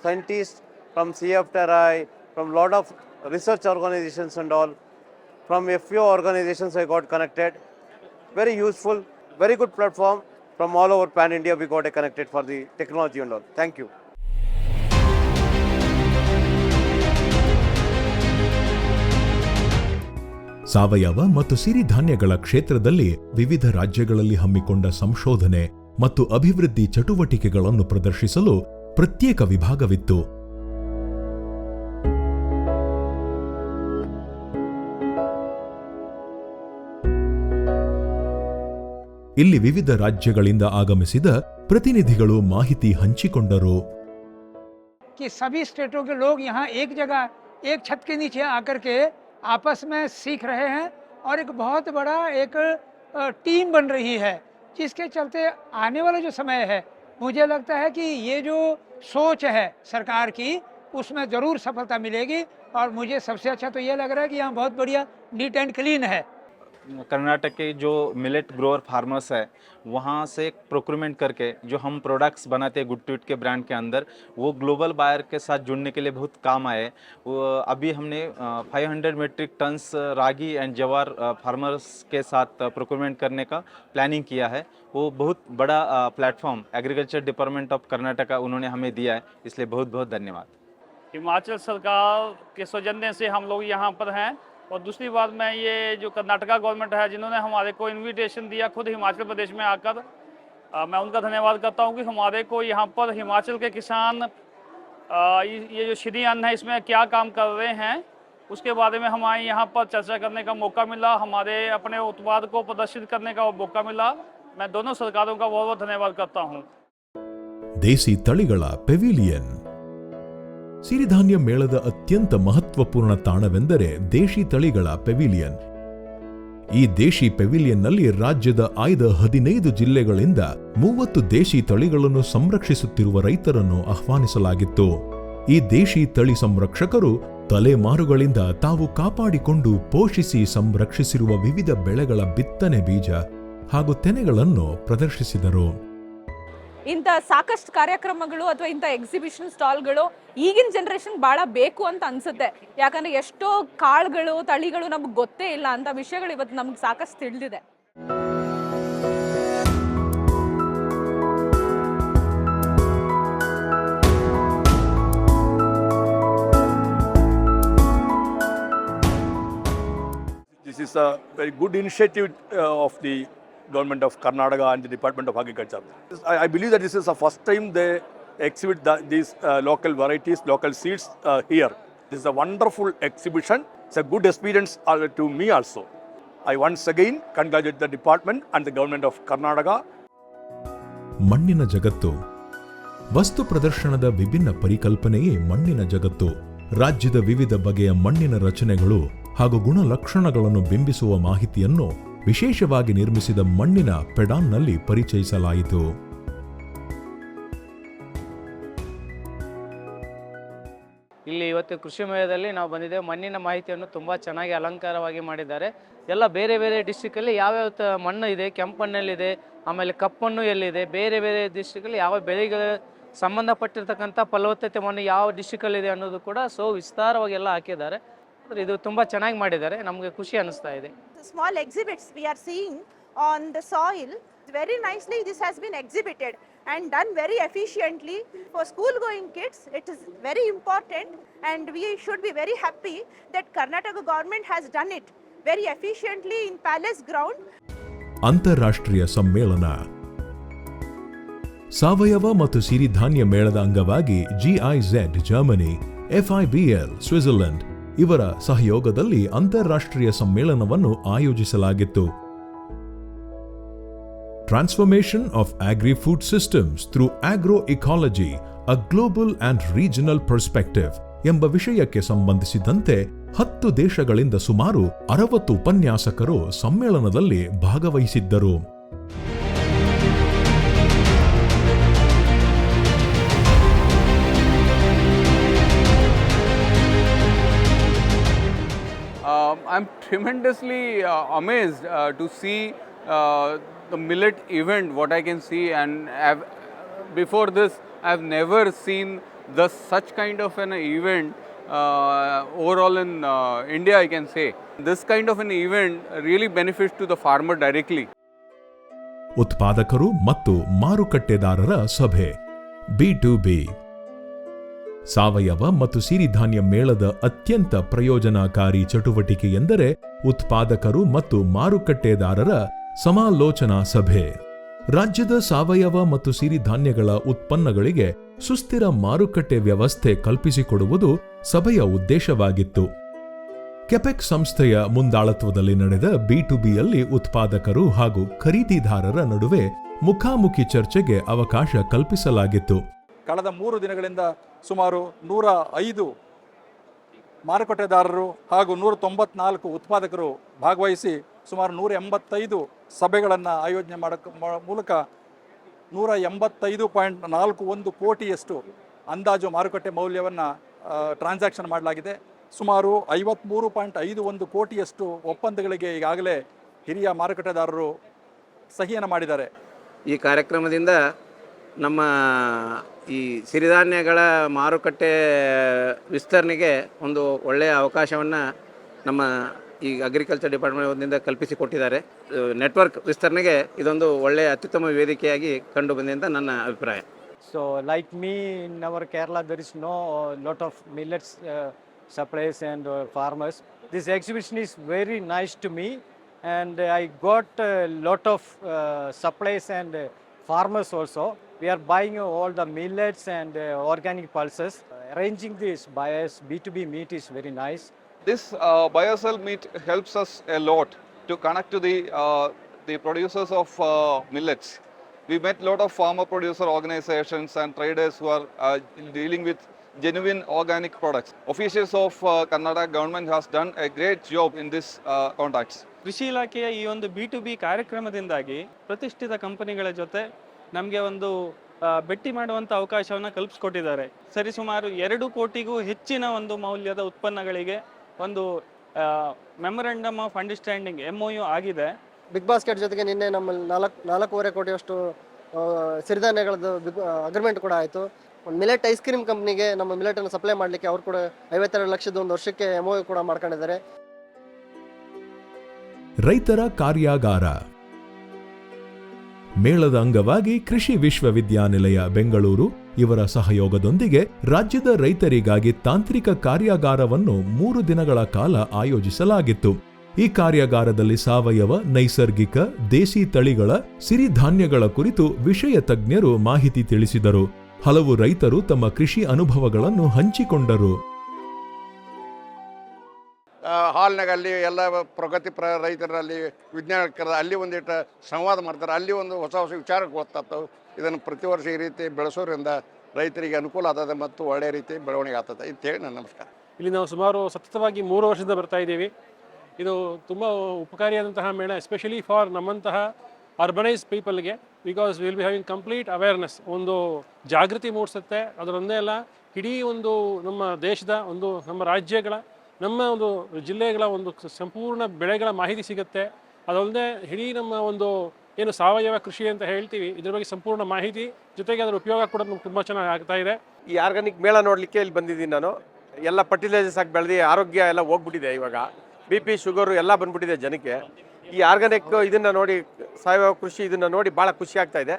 scientists from CFTRI, from lot of research organizations and all. From a few organizations I got connected. Very useful, very good platform. From all over Pan India we got connected for the technology and all. Thank you. ಸಾವಯವ ಮತ್ತು ಸಿರಿಧಾನ್ಯಗಳ ಕ್ಷೇತ್ರದಲ್ಲಿ ವಿವಿಧ ರಾಜ್ಯಗಳಲ್ಲಿ ಹಮ್ಮಿಕೊಂಡ ಸಂಶೋಧನೆ ಮತ್ತು ಅಭಿವೃದ್ಧಿ ಚಟುವಟಿಕೆಗಳನ್ನು ಪ್ರದರ್ಶಿಸಲು ಪ್ರತ್ಯೇಕ ವಿಭಾಗವಿತ್ತು. ಇಲ್ಲಿ ವಿವಿಧ ರಾಜ್ಯಗಳಿಂದ ಆಗಮಿಸಿದ ಪ್ರತಿನಿಧಿಗಳು ಮಾಹಿತಿ ಹಂಚಿಕೊಂಡರು. सभी स्टेटों के लोग यहाँ एक जगह एक छत के नीचे आकर के आपस में सीख रहे हैं और एक बहुत बड़ा एक टीम बन रही है, जिसके चलते आने वाला जो समय है मुझे लगता है कि ये जो सोच है सरकार की उसमें ज़रूर सफलता मिलेगी. और मुझे सबसे अच्छा तो ये लग रहा है कि यहाँ बहुत बढ़िया नीट एंड क्लीन है. कर्नाटक के जो मिलेट ग्रोअर फार्मर्स है वहाँ से प्रोक्यूरमेंट करके जो हम प्रोडक्ट्स बनाते हैं गुड ट्वीट के ब्रांड के अंदर, वो ग्लोबल बायर के साथ जुड़ने के लिए बहुत काम आए. अभी हमने 500 मेट्रिक टन्स रागी एंड जवार फार्मर्स के साथ प्रोक्यूरमेंट करने का प्लानिंग किया है. वो बहुत बड़ा platform agriculture department of Karnataka उन्होंने हमें दिया है, इसलिए बहुत बहुत धन्यवाद. हिमाचल सरकार के सौजन्य से हम लोग यहाँ पर हैं. और दूसरी बात मैं ये जो कर्नाटका गवर्नमेंट है जिन्होंने हमारे को इनविटेशन दिया खुद हिमाचल प्रदेश में आकर, मैं उनका धन्यवाद करता हूँ कि हमारे को यहाँ पर हिमाचल के किसान ये जो श्री अन्न है इसमें क्या काम कर रहे हैं उसके बारे में हमारे यहाँ पर चर्चा करने का मौका मिला, हमारे अपने उत्पाद को प्रदर्शित करने का मौका मिला. मैं दोनों सरकारों का बहुत बहुत धन्यवाद करता हूँ. ದೇಸಿ ತಳಿಗಳ ಪೆವಿಲಿಯನ್ ಸಿರಿಧಾನ್ಯ ಮೇಳದ ಅತ್ಯಂತ ಮಹತ್ವಪೂರ್ಣ ತಾಣವೆಂದರೆ ದೇಶಿ ತಳಿಗಳ ಪೆವಿಲಿಯನ್. ಈ ದೇಶಿ ಪೆವಿಲಿಯನ್ನಲ್ಲಿ ರಾಜ್ಯದ ಆಯ್ದ 15 ಜಿಲ್ಲೆಗಳಿಂದ 30 ದೇಶಿ ತಳಿಗಳನ್ನು ಸಂರಕ್ಷಿಸುತ್ತಿರುವ ರೈತರನ್ನು ಆಹ್ವಾನಿಸಲಾಗಿತ್ತು. ಈ ದೇಶಿ ತಳಿ ಸಂರಕ್ಷಕರು ತಲೆಮಾರುಗಳಿಂದ ತಾವು ಕಾಪಾಡಿಕೊಂಡು ಪೋಷಿಸಿ ಸಂರಕ್ಷಿಸಿರುವ ವಿವಿಧ ಬೆಳೆಗಳ ಬಿತ್ತನೆ ಬೀಜ ಹಾಗೂ ತೆನೆಗಳನ್ನು ಪ್ರದರ್ಶಿಸಿದರು. ಇಂಥ ಸಾಕಷ್ಟು ಕಾರ್ಯಕ್ರಮಗಳು ಅಥವಾ ಇಂಥ ಎಕ್ಸಿಬಿಷನ್ ಸ್ಟಾಲ್ಗಳು ಈಗಿನ ಜನರೇಷನ್ ಭಾಳ ಬೇಕು ಅಂತ ಅನ್ಸುತ್ತೆ. ಯಾಕಂದರೆ ಎಷ್ಟೋ ಕಾಳುಗಳು ತಳಿಗಳು ನಮಗೆ ಗೊತ್ತೇ ಇಲ್ಲ, ಅಂಥ ವಿಷಯಗಳು ಇವತ್ತು ನಮ್ಗೆ ಸಾಕಷ್ಟು ತಿಳಿದಿದೆ. This is a very good initiative of the Government of Karnataka and the Department of Agriculture. I believe that this is the first time they exhibit these local varieties, local seeds here. This is a wonderful exhibition. It's a good experience to me also. I once again congratulate the department and the Government of Karnataka. ಮಣ್ಣಿನ ಜಗತ್ತು. ವಸ್ತು ಪ್ರದರ್ಶನದ ವಿಭಿನ್ನ ಪರಿಕಲ್ಪನೆಯೇ ಮಣ್ಣಿನ ಜಗತ್ತು. ರಾಜ್ಯದ ವಿವಿಧ ಬಗೆಯ ಮಣ್ಣಿನ ರಚನೆಗಳು ಹಾಗೂ ಗುಣಲಕ್ಷಣಗಳನ್ನು ಬಿಂಬಿಸುವ ಮಾಹಿತಿಯನ್ನು ವಿಶೇಷವಾಗಿ ನಿರ್ಮಿಸಿದ ಮಣ್ಣಿನ ಪೆಡಾನ್ನಲ್ಲಿ ಪರಿಚಯಿಸಲಾಯಿತು. ಇಲ್ಲಿ ಇವತ್ತು ಕೃಷಿ ಮೇಳದಲ್ಲಿ ನಾವು ಬಂದಿದ್ದೇವೆ. ಮಣ್ಣಿನ ಮಾಹಿತಿಯನ್ನು ತುಂಬ ಚೆನ್ನಾಗಿ ಅಲಂಕಾರವಾಗಿ ಮಾಡಿದ್ದಾರೆ. ಎಲ್ಲ ಬೇರೆ ಬೇರೆ ಡಿಸ್ಟ್ರಿಕ್ಕಲ್ಲಿ ಯಾವ್ಯಾವ ಮಣ್ಣು ಇದೆ, ಕೆಂಪು ಮಣ್ಣಲ್ಲಿದೆ, ಆಮೇಲೆ ಕಪ್ಪು ಮಣ್ಣು ಎಲ್ಲಿದೆ, ಬೇರೆ ಬೇರೆ ಡಿಸ್ಟ್ರಿಕ್ಕಲ್ಲಿ ಯಾವ ಬೆಳೆಗಳ ಸಂಬಂಧಪಟ್ಟಿರ್ತಕ್ಕಂಥ ಫಲವತ್ತತೆ ಮಣ್ಣು ಯಾವ ಡಿಸ್ಟ್ರಿಕ್ಕಲ್ಲಿದೆ ಅನ್ನೋದು ಕೂಡ ವಿಸ್ತಾರವಾಗಿ ಎಲ್ಲ ಹಾಕಿದ್ದಾರೆ. ಇದು ತುಂಬ ಚೆನ್ನಾಗಿ ಮಾಡಿದ್ದಾರೆ, ನಮಗೆ ಖುಷಿ ಅನಿಸ್ತಾ ಇದೆ. Small exhibits we are seeing on the soil, very nicely this has been exhibited and done very efficiently. For school going kids it is very important and we should be very happy that Karnataka government has done it very efficiently in Palace Ground. ಅಂತಾರಾಷ್ಟ್ರೀಯ ಸಮ್ಮೇಳನ. ಸಾವಯವ ಮತ್ತು ಸಿರಿಧಾನ್ಯ ಮೇಳದ ಅಂಗವಾಗಿ GIZ Germany, FIBL Switzerland ಇವರ ಸಹಯೋಗದಲ್ಲಿ ಅಂತಾರಾಷ್ಟ್ರೀಯ ಸಮ್ಮೇಳನವನ್ನು ಆಯೋಜಿಸಲಾಗಿತ್ತು. Transformation of agri food systems through agro ecology, a global and regional perspective ಎಂಬ ವಿಷಯಕ್ಕೆ ಸಂಬಂಧಿಸಿದಂತೆ 10 ದೇಶಗಳಿಂದ ಸುಮಾರು 60 ಉಪನ್ಯಾಸಕರು ಸಮ್ಮೇಳನದಲ್ಲಿ ಭಾಗವಹಿಸಿದ್ದರು. I'm tremendously amazed to see the millet event, what I can see, and before this I've never seen such kind of an event overall in India, I can say. This kind of an event really benefits to the farmer directly. ಉತ್ಪಾದಕರು ಮತ್ತು ಮಾರುಕಟ್ಟೆದಾರರ ಸಭೆ B2B. ಸಾವಯವ ಮತ್ತು ಸಿರಿಧಾನ್ಯ ಮೇಳದ ಅತ್ಯಂತ ಪ್ರಯೋಜನಕಾರಿ ಚಟುವಟಿಕೆ ಎಂದರೆ ಉತ್ಪಾದಕರು ಮತ್ತು ಮಾರುಕಟ್ಟೆದಾರರ ಸಮಾಲೋಚನಾ ಸಭೆ. ರಾಜ್ಯದ ಸಾವಯವ ಮತ್ತು ಸಿರಿಧಾನ್ಯಗಳ ಉತ್ಪನ್ನಗಳಿಗೆ ಸುಸ್ಥಿರ ಮಾರುಕಟ್ಟೆ ವ್ಯವಸ್ಥೆ ಕಲ್ಪಿಸಿಕೊಡುವುದು ಸಭೆಯ ಉದ್ದೇಶವಾಗಿತ್ತು. ಕೆಪೆಕ್ ಸಂಸ್ಥೆಯ ಮುಂದಾಳತ್ವದಲ್ಲಿ ನಡೆದ B2Bಯಲ್ಲಿ ಉತ್ಪಾದಕರು ಹಾಗೂ ಖರೀದಿದಾರರ ನಡುವೆ ಮುಖಾಮುಖಿ ಚರ್ಚೆಗೆ ಅವಕಾಶ ಕಲ್ಪಿಸಲಾಗಿತ್ತು. ಕಳೆದ 3 ದಿನಗಳಿಂದ ಸುಮಾರು 105 ಮಾರುಕಟ್ಟೆದಾರರು ಹಾಗೂ 194 ಉತ್ಪಾದಕರು ಭಾಗವಹಿಸಿ ಸುಮಾರು 185 ಸಭೆಗಳನ್ನು ಆಯೋಜನೆ ಮೂಲಕ 185.41 ಕೋಟಿಯಷ್ಟು ಅಂದಾಜು ಮಾರುಕಟ್ಟೆ ಮೌಲ್ಯವನ್ನು ಟ್ರಾನ್ಸಾಕ್ಷನ್ ಮಾಡಲಾಗಿದೆ. ಸುಮಾರು 53.51 ಕೋಟಿಯಷ್ಟು ಒಪ್ಪಂದಗಳಿಗೆ ಈಗಾಗಲೇ ಹಿರಿಯ ಮಾರುಕಟ್ಟೆದಾರರು ಸಹಿಯನ್ನು ಮಾಡಿದ್ದಾರೆ. ಈ ಕಾರ್ಯಕ್ರಮದಿಂದ ನಮ್ಮ ಈ ಸಿರಿಧಾನ್ಯಗಳ ಮಾರುಕಟ್ಟೆ ವಿಸ್ತರಣೆಗೆ ಒಂದು ಒಳ್ಳೆಯ ಅವಕಾಶವನ್ನು ನಮ್ಮ ಈ ಅಗ್ರಿಕಲ್ಚರ್ ಡಿಪಾರ್ಟ್ಮೆಂಟ್ ವತಿಯಿಂದ ಕಲ್ಪಿಸಿಕೊಟ್ಟಿದ್ದಾರೆ. ನೆಟ್ವರ್ಕ್ ವಿಸ್ತರಣೆಗೆ ಇದೊಂದು ಒಳ್ಳೆಯ ಅತ್ಯುತ್ತಮ ವೇದಿಕೆಯಾಗಿ ಕಂಡು ಬಂದಿದೆ ಅಂತ ನನ್ನ ಅಭಿಪ್ರಾಯ. So like me in our Kerala there is no lot of millets suppliers and farmers. This exhibition is very nice to me and I got a lot of suppliers and farmers also. We are buying all the millets and organic pulses. Arranging this buyers B2B meet is very nice. This BioCell meet helps us a lot to connect to the producers of millets. We met a lot of farmer producer organizations and traders who are dealing with genuine organic products. Officials of Karnataka government has done a great job in this context. ಕೃಷಿ ಇಲಾಖೆಯ ಈ ಒಂದು B2B ಕಾರ್ಯಕ್ರಮದಿಂದಾಗಿ ಪ್ರತಿಷ್ಠಿತ ಕಂಪನಿಗಳ ಜೊತೆ ನಮಗೆ ಒಂದು ಭೇಟಿ ಮಾಡುವಂಥ ಅವಕಾಶವನ್ನು ಕಲ್ಪಿಸ್ಕೊಟ್ಟಿದ್ದಾರೆ. ಸರಿಸುಮಾರು 2 ಕೋಟಿಗೂ ಹೆಚ್ಚಿನ ಒಂದು ಮೌಲ್ಯದ ಉತ್ಪನ್ನಗಳಿಗೆ ಒಂದು ಮೆಮೊರಂಡಮ್ ಆಫ್ ಅಂಡರ್ಸ್ಟ್ಯಾಂಡಿಂಗ್ MOU ಆಗಿದೆ. ಬಿಗ್ ಬಾಸ್ಕೆಟ್ ಜೊತೆಗೆ ನಿನ್ನೆ ನಮ್ಮಲ್ಲಿ 4.5 ಕೋಟಿಯಷ್ಟು ಸಿರಿಧಾನ್ಯಗಳದ್ದು ಅಗ್ರಿಮೆಂಟ್ ಕೂಡ ಆಯಿತು. ಒಂದು ಮಿಲೆಟ್ ಐಸ್ ಕ್ರೀಮ್ ಕಂಪ್ನಿಗೆ ನಮ್ಮ ಮಿಲೆಟನ್ನು ಸಪ್ಲೈ ಮಾಡಲಿಕ್ಕೆ ಅವರು ಕೂಡ 52 ಲಕ್ಷದ ಒಂದು ವರ್ಷಕ್ಕೆ MOU ಕೂಡ ಮಾಡ್ಕೊಂಡಿದ್ದಾರೆ. ರೈತರ ಕಾರ್ಯಾಗಾರ ಮೇಳದ ಅಂಗವಾಗಿ ಕೃಷಿ ವಿಶ್ವವಿದ್ಯಾನಿಲಯ ಬೆಂಗಳೂರು ಇವರ ಸಹಯೋಗದೊಂದಿಗೆ ರಾಜ್ಯದ ರೈತರಿಗಾಗಿ ತಾಂತ್ರಿಕ ಕಾರ್ಯಾಗಾರವನ್ನು 3 ದಿನಗಳ ಕಾಲ ಆಯೋಜಿಸಲಾಗಿತ್ತು. ಈ ಕಾರ್ಯಾಗಾರದಲ್ಲಿ ಸಾವಯವ, ನೈಸರ್ಗಿಕ, ದೇಸಿ ತಳಿಗಳ ಸಿರಿಧಾನ್ಯಗಳ ಕುರಿತು ವಿಷಯ ತಜ್ಞರು ಮಾಹಿತಿ ತಿಳಿಸಿದರು. ಹಲವು ರೈತರು ತಮ್ಮ ಕೃಷಿ ಅನುಭವಗಳನ್ನು ಹಂಚಿಕೊಂಡರು. ಹಾಲ್ನಾಗ ಅಲ್ಲಿ ಎಲ್ಲ ಪ್ರಗತಿಪರ ರೈತರಲ್ಲಿ ವಿಜ್ಞಾನಿಕರ ಅಲ್ಲಿ ಒಂದಿಟ್ಟು ಸಂವಾದ ಮಾಡ್ತಾರೆ. ಅಲ್ಲಿ ಒಂದು ಹೊಸ ಹೊಸ ವಿಚಾರಕ್ಕೆ ಗೊತ್ತಾಗ್ತವೆ. ಇದನ್ನು ಪ್ರತಿ ವರ್ಷ ಈ ರೀತಿ ಬೆಳೆಸೋದ್ರಿಂದ ರೈತರಿಗೆ ಅನುಕೂಲ ಆಗ್ತದೆ ಮತ್ತು ಒಳ್ಳೆಯ ರೀತಿ ಬೆಳವಣಿಗೆ ಆಗ್ತದೆ ಅಂತೇಳಿ ನನ್ನ ನಮಸ್ಕಾರ. ಇಲ್ಲಿ ನಾವು ಸುಮಾರು ಸತತವಾಗಿ 3 ವರ್ಷದಿಂದ ಬರ್ತಾ ಇದ್ದೀವಿ. ಇದು ತುಂಬ ಉಪಕಾರಿಯಾದಂತಹ ಮೇಳ, ಎಸ್ಪೆಷಲಿ ಫಾರ್ ನಮ್ಮಂತಹ ಅರ್ಬನೈಸ್ ಪೀಪಲ್ಗೆ, because will be having complete awareness, ಒಂದು ಜಾಗೃತಿ ಮೂಡಿಸುತ್ತೆ. ಅದರೊಂದೇ ಅಲ್ಲ, ಇಡೀ ಒಂದು ನಮ್ಮ ದೇಶದ ನಮ್ಮ ರಾಜ್ಯಗಳ, ನಮ್ಮ ಒಂದು ಜಿಲ್ಲೆಗಳ ಒಂದು ಸಂಪೂರ್ಣ ಬೆಳೆಗಳ ಮಾಹಿತಿ ಸಿಗುತ್ತೆ. ಅದಲ್ಲದೆ ಇಡೀ ನಮ್ಮ ಏನು ಸಾವಯವ ಕೃಷಿ ಅಂತ ಹೇಳ್ತೀವಿ, ಇದ್ರ ಬಗ್ಗೆ ಸಂಪೂರ್ಣ ಮಾಹಿತಿ, ಜೊತೆಗೆ ಅದರ ಉಪಯೋಗ ಕೂಡ ನಮ್ಗೆ ತುಂಬ ಚೆನ್ನಾಗಿ ಆಗ್ತಾ ಇದೆ. ಈ ಆರ್ಗಾನಿಕ್ ಮೇಳ ನೋಡಲಿಕ್ಕೆ ಇಲ್ಲಿ ಬಂದಿದ್ದೀನಿ ನಾನು. ಎಲ್ಲ ಫರ್ಟಿಲೈಸರ್ಸ್ ಆಗಿ ಬೆಳೆದು ಆರೋಗ್ಯ ಎಲ್ಲ ಹೋಗ್ಬಿಟ್ಟಿದೆ. ಇವಾಗ BP, ಶುಗರು ಎಲ್ಲ ಬಂದ್ಬಿಟ್ಟಿದೆ ಜನಕ್ಕೆ. ಈ ಆರ್ಗಾನಿಕ್ ಇದನ್ನು ನೋಡಿ, ಸಾವಯವ ಕೃಷಿ ಇದನ್ನು ನೋಡಿ ಭಾಳ ಖುಷಿ ಆಗ್ತಾ ಇದೆ.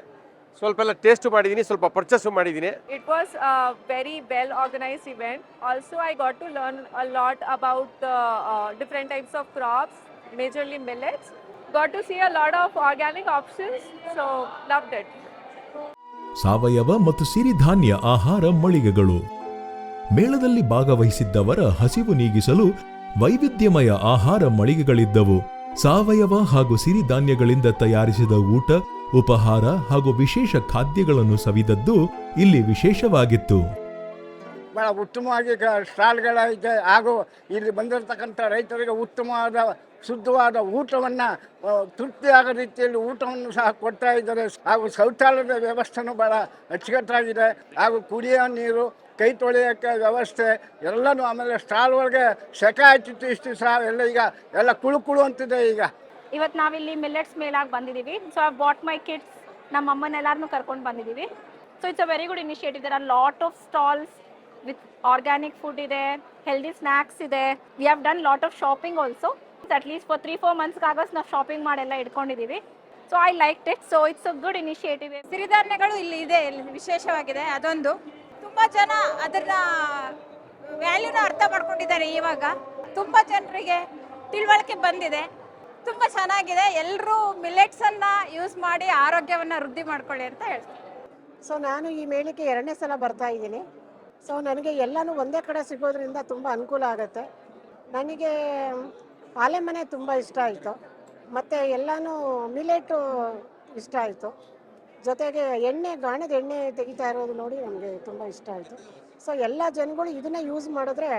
ಸ್ವಲ್ಪ ಎಲ್ಲ ಟೇಸ್ಟ್ ಮಾಡಿದ್ದೀನಿ, ಸ್ವಲ್ಪ ಪರ್ಚೇಸು ಮಾಡಿದ್ದೀನಿ. It was a very well organized event. Also, I got to learn a lot about the different types of crops, majorly millets. Got to see a lot of organic options, so loved it. ಸಾವಯವ ಮತ್ತು ಸಿರಿಧಾನ್ಯ ಆಹಾರ ಮಳಿಗೆಗಳು. ಮೇಳದಲ್ಲಿ ಭಾಗವಹಿಸಿದ್ದವರ ಹಸಿವು ನೀಗಿಸಲು ವೈವಿಧ್ಯಮಯ ಆಹಾರ ಮಳಿಗೆಗಳಿದ್ದವು. ಸಾವಯವ ಹಾಗೂ ಸಿರಿಧಾನ್ಯಗಳಿಂದ ತಯಾರಿಸಿದ ಊಟ, ಉಪಹಾರ ಹಾಗೂ ವಿಶೇಷ ಖಾದ್ಯಗಳನ್ನು ಸವಿದದ್ದು ಇಲ್ಲಿ ವಿಶೇಷವಾಗಿತ್ತು. ಬಹಳ ಉತ್ತಮವಾಗಿ ಸ್ಟಾಲ್ಗಳೈತೆ ಹಾಗೂ ಇಲ್ಲಿ ಬಂದಿರತಕ್ಕಂಥ ರೈತರಿಗೆ ಉತ್ತಮವಾದ ಶುದ್ಧವಾದ ಊಟವನ್ನು, ತೃಪ್ತಿಯಾಗೋ ರೀತಿಯಲ್ಲಿ ಊಟವನ್ನು ಸಹ ಕೊಡ್ತಾ ಇದ್ದಾರೆ. ಹಾಗೂ ಶೌಚಾಲಯದ ವ್ಯವಸ್ಥೆನೂ ಭಾಳ ಅಚ್ಚುಕಟ್ಟಾಗಿದೆ. ಹಾಗೂ ಕುಡಿಯೋ ನೀರು, ಕೈ ತೊಳೆಯೋಕ್ಕೆ ವ್ಯವಸ್ಥೆ ಎಲ್ಲನೂ. ಆಮೇಲೆ ಸ್ಟಾಲ್ ಒಳಗೆ ಸೆಕ ಆಯ್ತಿತ್ತು ಇಷ್ಟು ಸಹ ಎಲ್ಲ ಈಗ ಎಲ್ಲ ಕುಳು ಅಂತಿದೆ. ಈಗ ಇವತ್ತು ನಾವಿಲ್ಲಿ ಮಿಲ್ಲೆಟ್ಸ್ ಮೇಲಾಗಿ ಬಂದಿದ್ದೀವಿ. So I bought my kids, ನಮ್ಮ ಅಮ್ಮನೆಲ್ಲರನ್ನೂ ಕರ್ಕೊಂಡು ಬಂದಿದ್ದೀವಿ. So it's a very good initiative. There are lot of stalls with organic food ಇದೆ, ಹೆಲ್ದಿ ಸ್ನ್ಯಾಕ್ಸ್ ಇದೆ. We have done lot of shopping also. At least for 3-4 ಮಂತ್ಸ್ಗೆ ಆಗೋಷ್ಟು ನಾವು ಶಾಪಿಂಗ್ ಮಾಡೆಲ್ಲ ಇಟ್ಕೊಂಡಿದ್ದೀವಿ. So I like it. So it's a good initiative. ಸಿರಿಧಾನ್ಯಗಳು ಇಲ್ಲಿ ಇದೆ, ವಿಶೇಷವಾಗಿದೆ. ಅದೊಂದು ತುಂಬ ಜನ ಅದರ ವ್ಯಾಲ್ಯೂನ ಅರ್ಥ ಮಾಡ್ಕೊಂಡಿದ್ದಾರೆ. ಇವಾಗ ತುಂಬ ಜನರಿಗೆ ತಿಳುವಳಿಕೆ ಬಂದಿದೆ. ತುಂಬ ಚೆನ್ನಾಗಿದೆ. ಎಲ್ಲರೂ ಮಿಲೆಟ್ಸನ್ನು ಯೂಸ್ ಮಾಡಿ ಆರೋಗ್ಯವನ್ನು ವೃದ್ಧಿ ಮಾಡ್ಕೊಳ್ಳಿ ಅಂತ ಹೇಳ್ತೀನಿ. ಸೊ ನಾನು ಈ ಮೇಳಕ್ಕೆ 2ನೇ ಸಲ ಬರ್ತಾ ಇದ್ದೀನಿ. ಸೊ ನನಗೆ ಎಲ್ಲನೂ ಒಂದೇ ಕಡೆ ಸಿಗೋದ್ರಿಂದ ತುಂಬ ಅನುಕೂಲ ಆಗುತ್ತೆ. ನನಗೆ ಆಲೆಮನೆ ತುಂಬ ಇಷ್ಟ ಆಯಿತು, ಮತ್ತು ಎಲ್ಲನೂ ಮಿಲೆಟು ಇಷ್ಟ ಆಯಿತು. ಜೊತೆಗೆ ಗಾಣದ ಎಣ್ಣೆ ತೆಗಿತಾ ಇರೋದು ನೋಡಿ ನಮಗೆ ತುಂಬ ಇಷ್ಟ ಆಯಿತು. ಸೊ ಎಲ್ಲ ಜನಗಳು ಇದನ್ನೇ ಯೂಸ್ ಮಾಡಿದ್ರೆ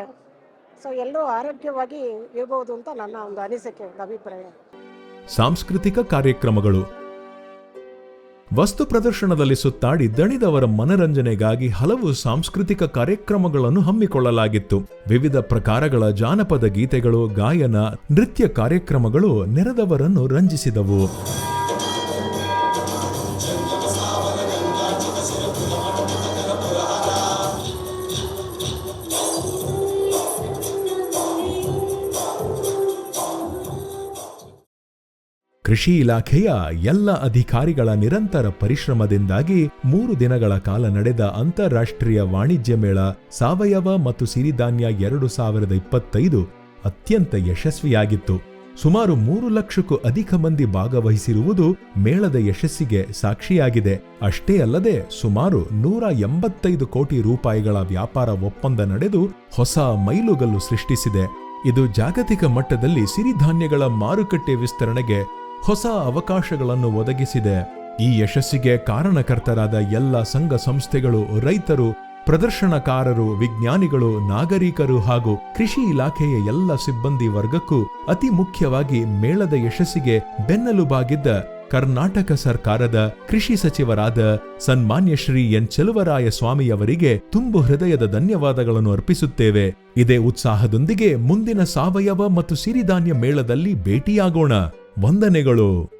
ಸೊ ಎಲ್ಲರೂ ಆರೋಗ್ಯವಾಗಿ ಇರ್ಬೋದು ಅಂತ ನನ್ನ ಒಂದು ಅನಿಸಿಕೆ, ಅಭಿಪ್ರಾಯ. ಸಾಂಸ್ಕೃತಿಕ ಕಾರ್ಯಕ್ರಮಗಳು. ವಸ್ತು ಪ್ರದರ್ಶನದಲ್ಲಿ ಸುತ್ತಾಡಿ ದಣಿದವರ ಮನರಂಜನೆಗಾಗಿ ಹಲವು ಸಾಂಸ್ಕೃತಿಕ ಕಾರ್ಯಕ್ರಮಗಳನ್ನು ಹಮ್ಮಿಕೊಳ್ಳಲಾಗಿತ್ತು. ವಿವಿಧ ಪ್ರಕಾರಗಳ ಜಾನಪದ ಗೀತೆಗಳು, ಗಾಯನ, ನೃತ್ಯ ಕಾರ್ಯಕ್ರಮಗಳು ನೆರೆದವರನ್ನು ರಂಜಿಸಿದವು. ಕೃಷಿ ಇಲಾಖೆಯ ಎಲ್ಲ ಅಧಿಕಾರಿಗಳ ನಿರಂತರ ಪರಿಶ್ರಮದಿಂದಾಗಿ 3 ದಿನಗಳ ಕಾಲ ನಡೆದ ಅಂತಾರಾಷ್ಟ್ರೀಯ ವಾಣಿಜ್ಯ ಮೇಳ ಸಾವಯವ ಮತ್ತು ಸಿರಿಧಾನ್ಯ 2025 ಅತ್ಯಂತ ಯಶಸ್ವಿಯಾಗಿತ್ತು. ಸುಮಾರು 3 ಲಕ್ಷಕ್ಕೂ ಅಧಿಕ ಮಂದಿ ಭಾಗವಹಿಸಿರುವುದು ಮೇಳದ ಯಶಸ್ಸಿಗೆ ಸಾಕ್ಷಿಯಾಗಿದೆ. ಅಷ್ಟೇ ಅಲ್ಲದೆ ಸುಮಾರು 185 ಕೋಟಿ ರೂಪಾಯಿಗಳ ವ್ಯಾಪಾರ ಒಪ್ಪಂದ ನಡೆದು ಹೊಸ ಮೈಲುಗಲ್ಲು ಸೃಷ್ಟಿಸಿದೆ. ಇದು ಜಾಗತಿಕ ಮಟ್ಟದಲ್ಲಿ ಸಿರಿಧಾನ್ಯಗಳ ಮಾರುಕಟ್ಟೆ ವಿಸ್ತರಣೆಗೆ ಹೊಸ ಅವಕಾಶಗಳನ್ನು ಒದಗಿಸಿದೆ. ಈ ಯಶಸ್ಸಿಗೆ ಕಾರಣಕರ್ತರಾದ ಎಲ್ಲ ಸಂಘ ಸಂಸ್ಥೆಗಳು, ರೈತರು ಪ್ರದರ್ಶನಕಾರರು, ವಿಜ್ಞಾನಿಗಳು, ನಾಗರಿಕರು ಹಾಗೂ ಕೃಷಿ ಇಲಾಖೆಯ ಎಲ್ಲ ಸಿಬ್ಬಂದಿ ವರ್ಗಕ್ಕೂ ಅತಿ ಮುಖ್ಯವಾಗಿ ಮೇಳದ ಯಶಸ್ಸಿಗೆ ಬೆನ್ನೆಲುಬಾಗಿದ್ದ ಕರ್ನಾಟಕ ಸರ್ಕಾರದ ಕೃಷಿ ಸಚಿವರಾದ ಸನ್ಮಾನ್ಯ ಶ್ರೀ ಎನ್ ಚೆಲುವರಾಯ ಸ್ವಾಮಿಯವರಿಗೆ ತುಂಬು ಹೃದಯದ ಧನ್ಯವಾದಗಳನ್ನು ಅರ್ಪಿಸುತ್ತೇವೆ. ಇದೇ ಉತ್ಸಾಹದೊಂದಿಗೆ ಮುಂದಿನ ಸಾವಯವ ಮತ್ತು ಸಿರಿಧಾನ್ಯ ಮೇಳದಲ್ಲಿ ಭೇಟಿಯಾಗೋಣ. ವಂದನೆಗಳು.